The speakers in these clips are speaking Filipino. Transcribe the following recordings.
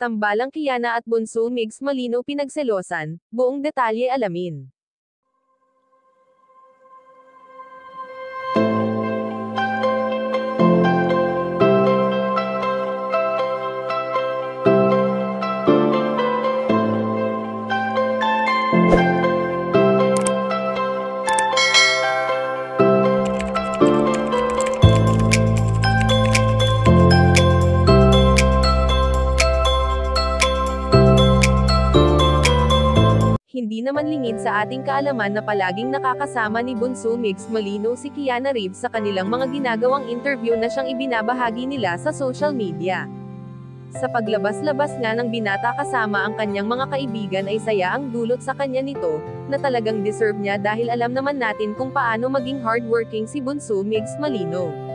Tambalang Kiana at Bunso Migs Malino pinagselosan, buong detalye alamin. Hindi naman lingid sa ating kaalaman na palaging nakakasama ni Bunso Migs Malino si Kiana Reeves sa kanilang mga ginagawang interview na siyang ibinabahagi nila sa social media. Sa paglabas-labas nga ng binata kasama ang kanyang mga kaibigan ay saya ang dulot sa kanya nito, na talagang deserve niya dahil alam naman natin kung paano maging hardworking si Bunso Migs Malino.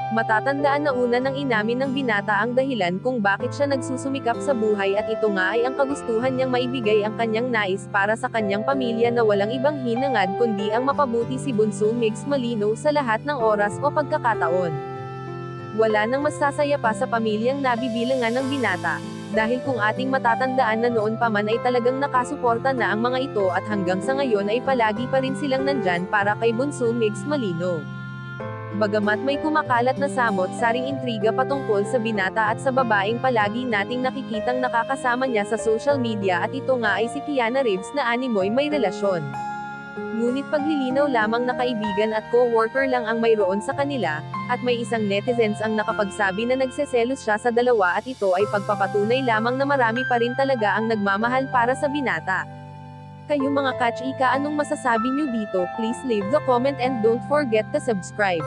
Matatandaan na una nang inamin ng binata ang dahilan kung bakit siya nagsusumikap sa buhay at ito nga ay ang kagustuhan niyang maibigay ang kanyang nais para sa kanyang pamilya na walang ibang hinangad kundi ang mapabuti si Bunso Migs Malino sa lahat ng oras o pagkakataon. Wala nang masasaya pa sa pamilyang nabibilangan ng binata, dahil kung ating matatandaan na noon pa man ay talagang nakasuporta na ang mga ito at hanggang sa ngayon ay palagi pa rin silang nandyan para kay Bunso Migs Malino. Bagamat may kumakalat na samot-saring intriga patungkol sa binata at sa babaeng palagi nating nakikitang nakakasama niya sa social media at ito nga ay si Kiana Reeves na animoy may relasyon. Ngunit paglilinaw lamang na kaibigan at co-worker lang ang mayroon sa kanila, at may isang netizens ang nakapagsabi na nagseselos siya sa dalawa at ito ay pagpapatunay lamang na marami pa rin talaga ang nagmamahal para sa binata. Kayo mga kachika, anong masasabi nyo dito? Please leave the comment and don't forget to subscribe.